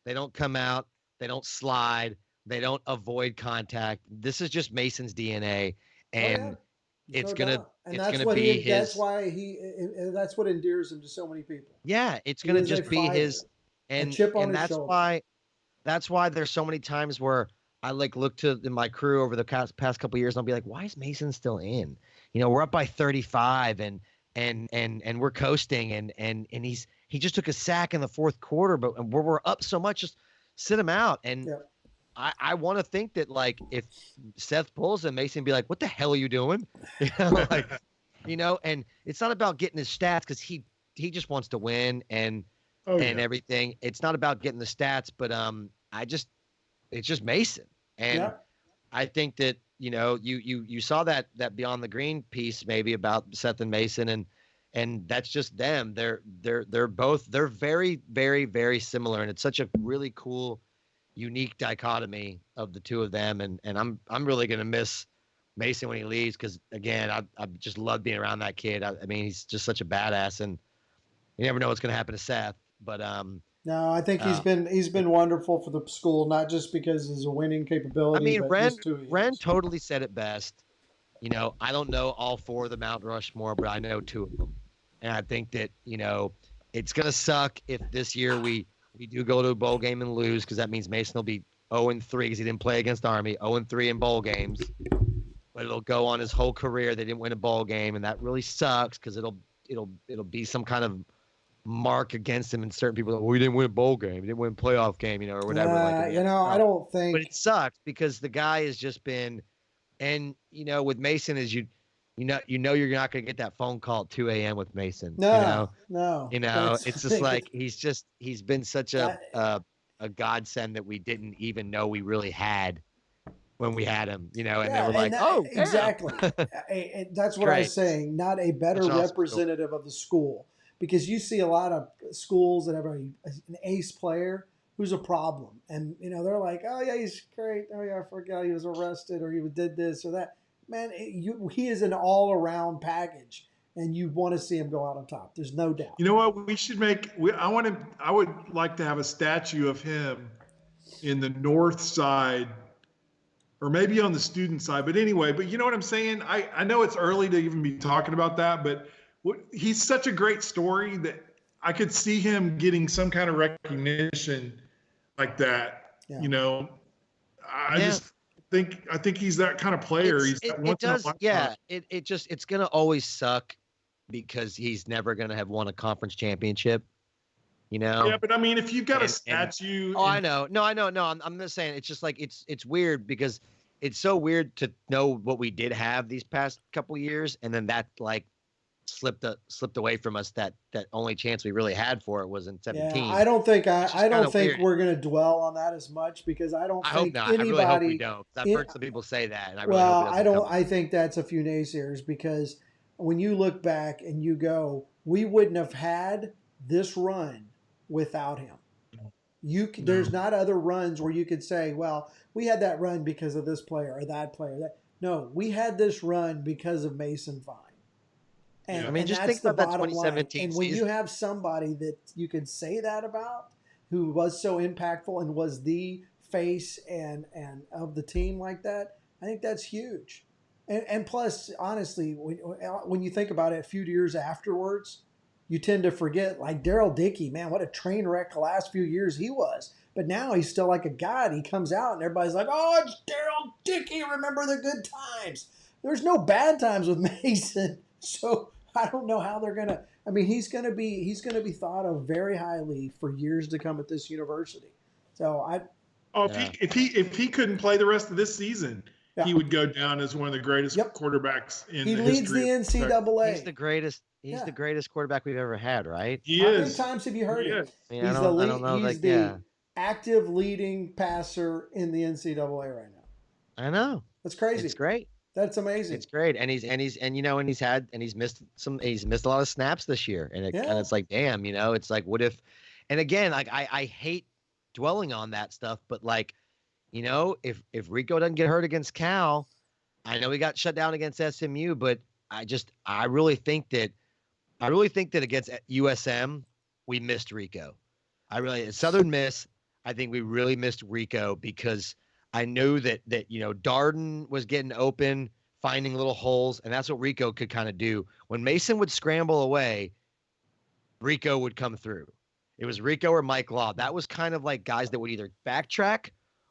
they don't come out, they don't slide. They don't avoid contact. This is just Mason's DNA, and it's gonna be his. That's what endears him to so many people. Yeah, it's gonna just be his, and that's why there's so many times where I look to my crew over the past couple of years, and I'll be like, why is Mason still in? We're up by 35, and we're coasting, and he just took a sack in the fourth quarter, but we're up so much, just sit him out. And I want to think that if Seth pulls him, Mason be like, what the hell are you doing? And it's not about getting his stats because he just wants to win and everything. It's not about getting the stats, but it's just Mason. And I think that, you saw that Beyond the Green piece maybe about Seth and Mason, and that's just them. They're very, very, very similar. And it's such a really cool, unique dichotomy of the two of them. And I'm really going to miss Mason when he leaves. Cause again, I just love being around that kid. I mean, he's just such a badass, and you never know what's going to happen to Seth, but, no, I think he's been wonderful for the school, not just because he's a winning capability. I mean, Ren totally said it best. I don't know all 4 of the Mount Rushmore, but I know 2 of them. And I think that, it's going to suck if this year we do go to a bowl game and lose, because that means Mason will be 0-3 because he didn't play against Army, 0-3 in bowl games. But it'll go on his whole career. They didn't win a bowl game, and that really sucks because it'll be some kind of mark against him, and certain people we didn't win a bowl game, we didn't win a playoff game, or whatever. I don't think. But it sucks because the guy has just been, and with Mason, as you you know you're not going to get that phone call at 2 a.m. with Mason. No, It's just like he's been such a godsend that we didn't even know we really had when we had him. And they were like, "Oh, damn." exactly." That's what I was saying. Not a better That's awesome. representative of the school, because you see a lot of schools that have an ace player who's a problem, and they're like, "Oh yeah, he's great. Oh yeah, I forgot he was arrested or he did this or that." Man, he is an all-around package, and you want to see him go out on top. There's no doubt. You know what? We should make. I would like to have a statue of him in the north side, or maybe on the student side. But anyway, you know what I'm saying? I know it's early to even be talking about that, but he's such a great story that I could see him getting some kind of recognition like that. Yeah. I think he's that kind of player. It's gonna always suck because he's never gonna have won a conference championship. Yeah, but I mean, if you've got a statue. I know. No, I know. No, I'm just saying. It's just like it's weird because it's so weird to know what we did have these past couple years, and then that like slipped away from us. That only chance we really had for it was in 17. Yeah, I don't think we're going to dwell on that as much, because I think hope not. anybody. I really hope we don't. I've heard some people say that, and I really hope it doesn't I think that's a few naysayers, because when you look back and you go, we wouldn't have had this run without him. There's not other runs where you could say, well, we had that run because of this player or that player. No, we had this run because of Mason Fine. And, I mean, just that's think about that bottom 2017 line. And when season. you have somebody that you can say that about, who was so impactful and was the face and of the team like that, I think that's huge. And plus, honestly, when you think about it, a few years afterwards, you tend to forget, like Daryl Dickey, man, what a train wreck the last few years he was. But now he's still like a god. He comes out and everybody's like, "Oh, it's Daryl Dickey. Remember the good times." There's no bad times with Mason. So I don't know how they're gonna. I mean, he's gonna be thought of very highly for years to come at this university. So if he couldn't play the rest of this season, he would go down as one of the greatest quarterbacks in the history. He leads the NCAA. He's the greatest. He's the greatest quarterback we've ever had, right? He How is. many times have you heard it? I mean, I don't know. He's the active leading passer in the NCAA right now. I know. That's crazy. It's great. That's amazing. It's great, and he's missed a lot of snaps this year, and it's like, damn, it's like, what if? And again, like I hate dwelling on that stuff, but like, if Rico doesn't get hurt against Cal, I know he got shut down against SMU, but I really think that against USM we missed Rico. Southern Miss, I think we really missed Rico, because I know that Darden was getting open, finding little holes, and that's what Rico could kind of do. When Mason would scramble away, Rico would come through. It was Rico or Mike Law. That was kind of like guys that would either backtrack,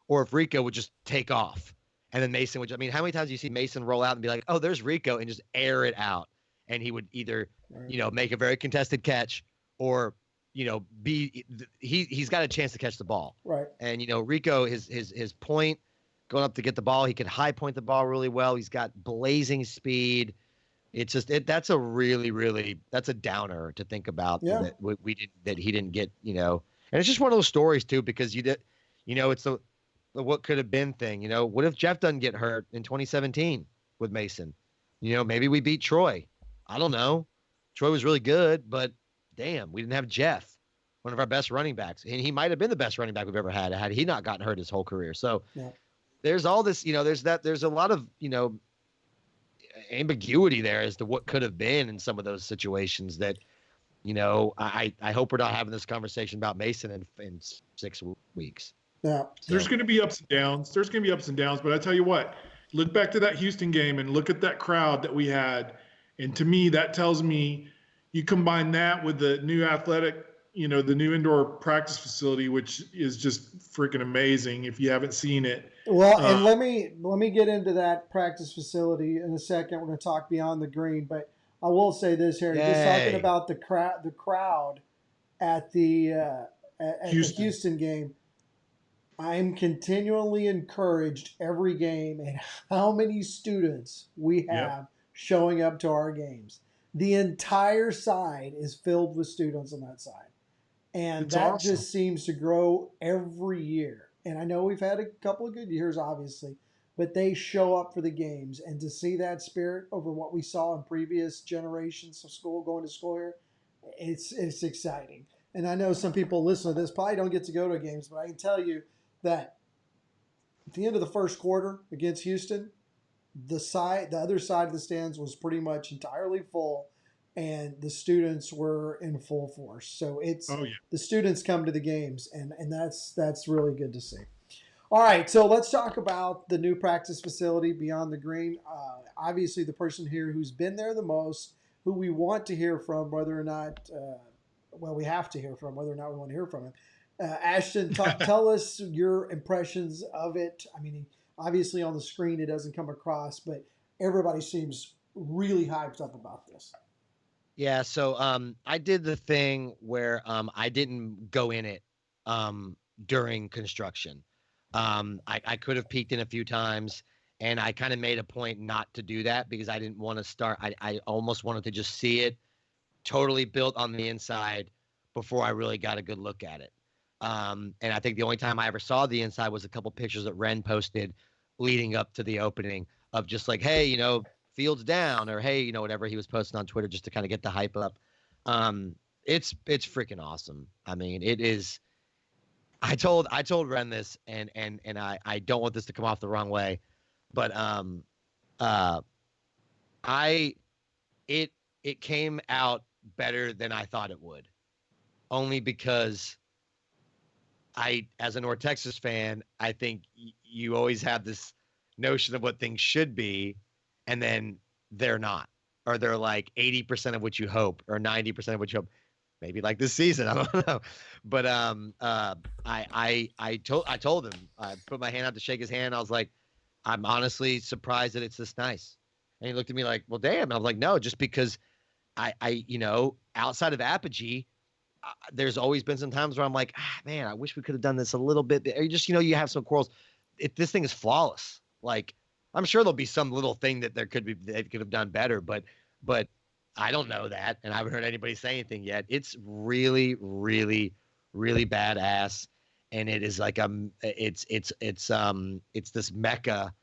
or if Rico would just take off. And then Mason would, how many times do you see Mason roll out and be like, "Oh, there's Rico," and just air it out? And he would either, make a very contested catch, or, he's got a chance to catch the ball. Right. And, Rico, his point going up to get the ball, he could high point the ball really well. He's got blazing speed. It's just, that's a really, really, that's a downer to think about that he didn't get, and it's just one of those stories too, because it's the what could have been thing. What if Jeff doesn't get hurt in 2017 with Mason? Maybe we beat Troy. I don't know. Troy was really good, but damn, we didn't have Jeff, one of our best running backs. And he might have been the best running back we've ever had he not gotten hurt his whole career. So there's all this, there's a lot of, ambiguity there as to what could have been in some of those situations that, I hope we're not having this conversation about Mason in 6 weeks. Yeah. So. There's going to be ups and downs. But I tell you what, look back to that Houston game and look at that crowd that we had. And to me, that tells me you combine that with the new athletic, the new indoor practice facility, which is just freaking amazing if you haven't seen it. Well, and let me get into that practice facility in a second. We're going to talk beyond the green, but I will say this, Harry, just talking about the crowd at the Houston game. I'm continually encouraged every game and how many students we have showing up to our games. The entire side is filled with students on that side. And It's that awesome. just seems to grow every year. And I know we've had a couple of good years, obviously, but they show up for the games. And to see that spirit over what we saw in previous generations of school going to school here, it's exciting. And I know some people listen to this probably don't get to go to games, but I can tell you that at the end of the first quarter against Houston, the other side of the stands was pretty much entirely full, and the students were in full force. So Oh yeah. the students come to the games, and that's really good to see. All right, so let's talk about the new practice facility beyond the green. Obviously, the person here who's been there the most, who we want to hear from, whether or not, we have to hear from, whether or not we want to hear from him. Ashton, tell us your impressions of it. I mean, obviously on the screen it doesn't come across, but everybody seems really hyped up about this. Yeah, so I did the thing where I didn't go in it during construction. I could have peeked in a few times, and I kind of made a point not to do that because I didn't want to start. I almost wanted to just see it totally built on the inside before I really got a good look at it. And I think the only time I ever saw the inside was a couple pictures that Ren posted leading up to the opening of just like, hey, Fields down, or hey, whatever he was posting on Twitter just to kind of get the hype up. It's freaking awesome. I mean, it is. I told Ren this, and I don't want this to come off the wrong way, but it came out better than I thought it would, only because as a North Texas fan, I think you always have this notion of what things should be, and then they're not, or they're like 80% of what you hope, or 90% of what you hope. Maybe like this season, I don't know. But I told him, I put my hand out to shake his hand. I was like, I'm honestly surprised that it's this nice. And he looked at me like, well, damn. And I was like, no, just because I outside of Apogee, there's always been some times where I'm like, man, I wish we could have done this a little bit. Or just, you have some quarrels. If this thing is flawless, like I'm sure there'll be some little thing that they could have done better, but I don't know that, and I haven't heard anybody say anything yet. It's really, really, really badass, and it is like it's this mecca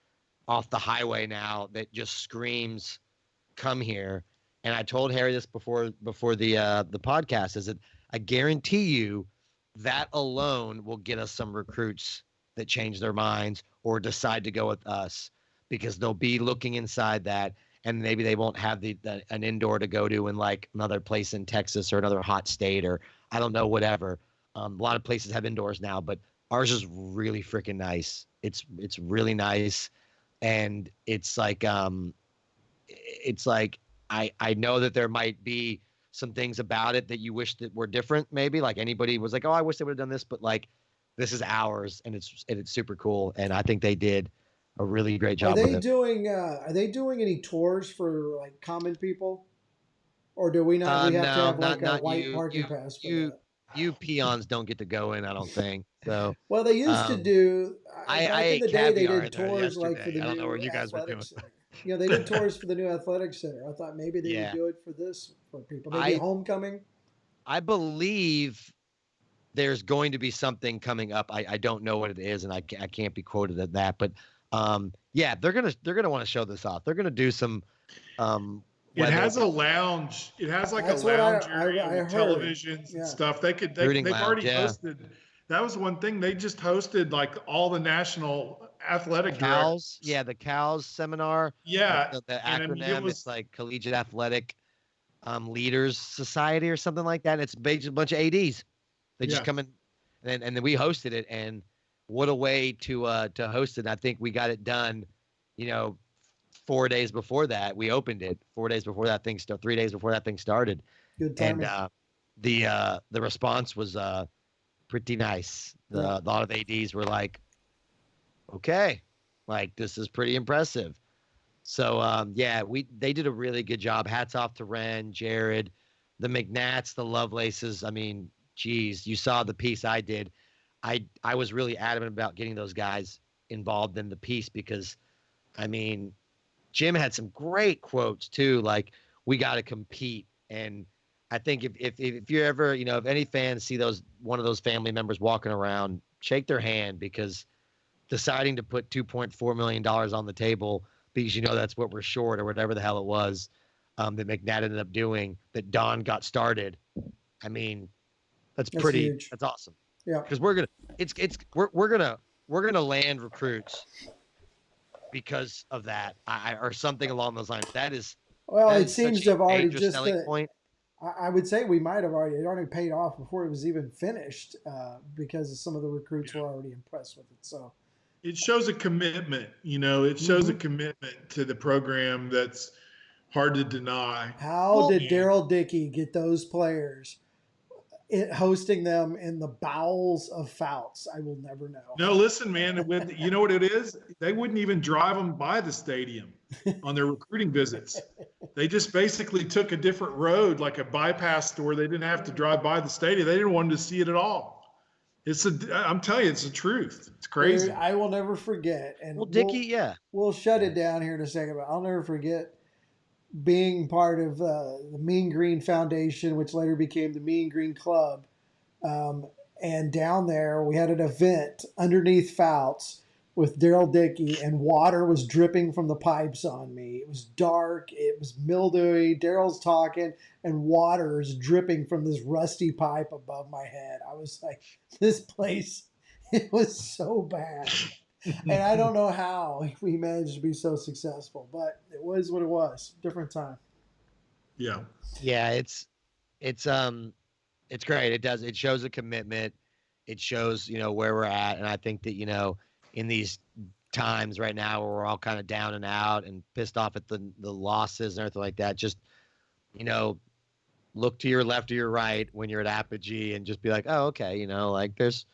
off the highway now that just screams, "Come here!" And I told Harry this before the podcast, is that I guarantee you that alone will get us some recruits that change their minds or decide to go with us, because they'll be looking inside that. And maybe they won't have an indoor to go to in like another place in Texas or another hot state, or I don't know, whatever. A lot of places have indoors now, but ours is really freaking nice. It's really nice, and it's like I know that there might be some things about it that you wish that were different. Maybe like anybody was like, oh, I wish they would have done this, but like this is ours, and it's super cool, and I think they did a really great job. Are they doing any tours for like common people, or do we not? We have to have like a white parking pass for that. You peons don't get to go in, I don't think. So well, they used to do. Back in the day, they did tours like for the I don't know new what you guys were doing. center. They did tours for the new athletic center. I thought maybe they would do it for this for people. Maybe homecoming. I believe there's going to be something coming up. I don't know what it is, and I can't be quoted at that, but. Yeah, they're gonna want to show this off. They're gonna do some. It has a lounge. It has like That's a lounge I area with heard. televisions and Yeah. stuff. They've Lounge, already hosted. That was one thing. They just hosted like all the national athletic CALS. directors. Yeah, the CALS seminar. Yeah, The and I mean, acronym. It's like Collegiate Athletic Leaders Society or something like that. And it's basically a bunch of ADs. They just come in, and then we hosted it. And what a way to host it. I think we got it done, 4 days before that. We opened it 4 days before that thing started, 3 days before that thing started. Good timing. And the response was pretty nice. A lot of ADs were like, okay, like this is pretty impressive. So they did a really good job. Hats off to Ren, Jared, the McNats, the Lovelaces. I mean, geez, you saw the piece I did. I was really adamant about getting those guys involved in the piece because, I mean, Jim had some great quotes too, like we got to compete. And I think if you're ever, if any fans see one of those family members walking around, shake their hand, because deciding to put $2.4 million on the table because that's what we're short or whatever the hell it was that McNatt ended up doing, that Don got started. I mean, that's pretty huge. That's awesome. Yeah. Because we're gonna land recruits because of that, or something along those lines. It seems to have already just point. I would say we might have already paid off before it was even finished, because some of the recruits were already impressed with it. So it shows a commitment. It shows a commitment to the program that's hard to deny. How did Daryl Dickey get those players? Hosting them in the bowels of Fouts, I will never know. No, listen, man. You know what it is? They wouldn't even drive them by the stadium on their recruiting visits. They just basically took a different road, like a bypass store. They didn't have to drive by the stadium. They didn't want to see it at all. I'm telling you, it's the truth. It's crazy. Dude, I will never forget. And Dickey, we'll shut it down here in a second, but I'll never forget being part of the Mean Green Foundation, which later became the Mean Green Club. And down there, we had an event underneath Fouts with Daryl Dickey, and water was dripping from the pipes on me. It was dark. It was mildewy. Daryl's talking, and water is dripping from this rusty pipe above my head. I was like, this place, it was so bad. And I don't know how we managed to be so successful, but it was what it was. Different time. Yeah. Yeah, it's great. It shows a commitment. It shows, where we're at. And I think that, in these times right now where we're all kind of down and out and pissed off at the losses and everything like that, just, look to your left or your right when you're at Apogee and just be like, oh, okay. Like there's,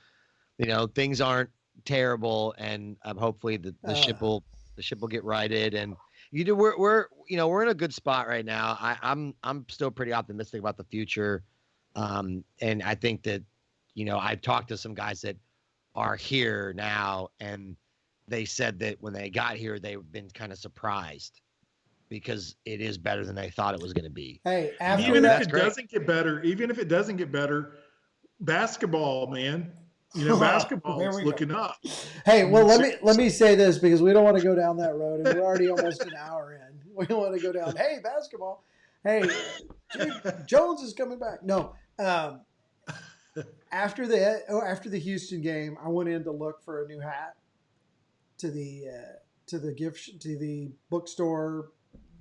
things aren't terrible, and hopefully the ship will get righted, and we're in a good spot right now. I'm still pretty optimistic about the future, and I think that I've talked to some guys that are here now, and they said that when they got here they've been kind of surprised because it is better than they thought it was going to be. Hey, even if it doesn't get better, basketball, man. Basketball is looking up. Hey, well, let me say this, because we don't want to go down that road, and we're already almost an hour in. We don't want to go down. Hey, basketball. Hey, Jones is coming back. No, after the Houston game, I went in to look for a new hat to the bookstore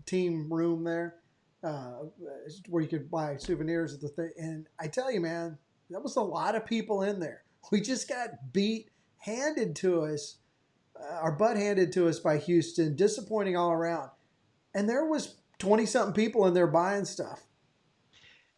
team room there, where you could buy souvenirs at the thing. And I tell you, man, that was a lot of people in there. We just got handed to us, our butt handed to us by Houston, disappointing all around. And there was 20-something people in there buying stuff.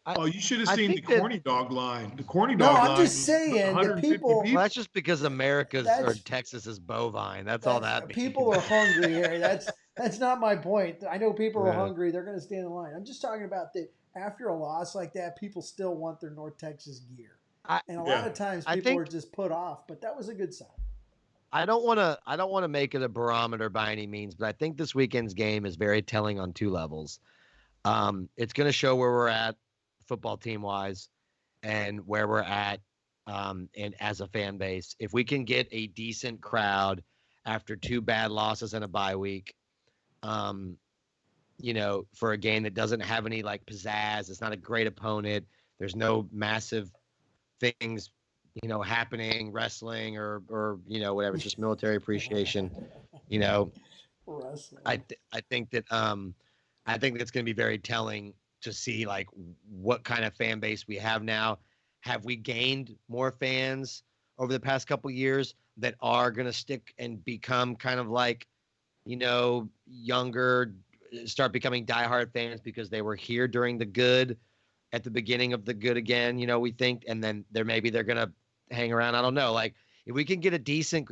You should have seen the corny dog line. The corny dog line. No, I'm just saying that people. Well, that's just because America's or Texas is bovine. That's all that means. People are hungry here. That's not my point. I know people are hungry. They're going to stand in line. I'm just talking about that after a loss like that, people still want their North Texas gear. And a lot of times people are just put off, but that was a good sign. I don't want to make it a barometer by any means, but I think this weekend's game is very telling on two levels. It's going to show where we're at football team wise and where we're at and as a fan base. If we can get a decent crowd after two bad losses and a bye week, for a game that doesn't have any like pizzazz, it's not a great opponent, there's no massive things, happening, wrestling or whatever, just military appreciation, Wrestling. I think that I think that's going to be very telling to see like what kind of fan base we have now. Have we gained more fans over the past couple of years that are going to stick and become kind of like, younger, start becoming diehard fans because they were here during the good, at the beginning of the good again, we think, and then they're going to hang around. I don't know. Like if we can get a decent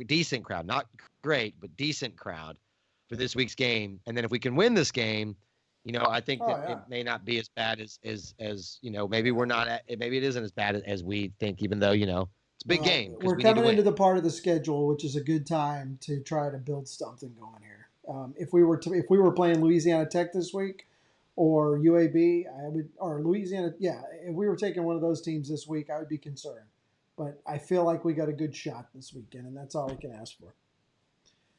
crowd, not great, but decent crowd for this week's game. And then if we can win this game, I think it may not be as bad as maybe we're not, maybe it isn't as bad as we think, even though, it's a big game. We're coming into the part of the schedule, which is a good time to try to build something going here. If we were playing Louisiana Tech this week or UAB, or Louisiana, if we were taking one of those teams this week, I would be concerned. But I feel like we got a good shot this weekend, and that's all we can ask for.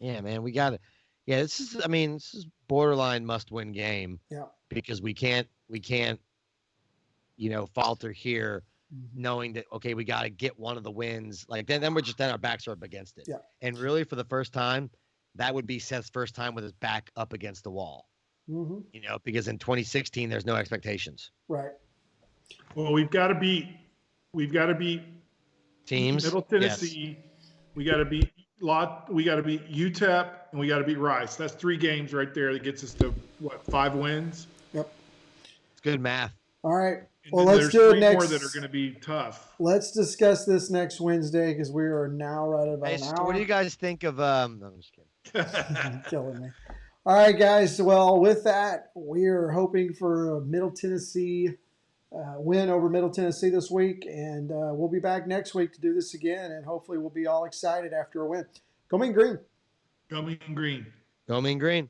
Yeah, man, we got it. Yeah, this is borderline must-win game. Yeah, because we can't, falter here, knowing that okay, we got to get one of the wins. Like then our backs are up against it. Yeah. And really, for the first time, that would be Seth's first time with his back up against the wall. mm-hmm. Because in 2016 there's no expectations. Right. Well, we've got to beat Teams. Middle Tennessee. Yes. We got to beat UTEP, and we got to beat Rice. That's 3 games right there that gets us to 5 wins. Yep. It's good math. All right. And well, let's do it next. 3 more that are going to be tough. Let's discuss this next Wednesday because we are now right at about an hour. What do you guys think of? No, I'm just kidding. Killing me. All right, guys. Well, with that, we are hoping for a Middle Tennessee win over Middle Tennessee this week, and we'll be back next week to do this again, and hopefully we'll be all excited after a win. Go Mean Green. Go Mean Green. Go Mean Green.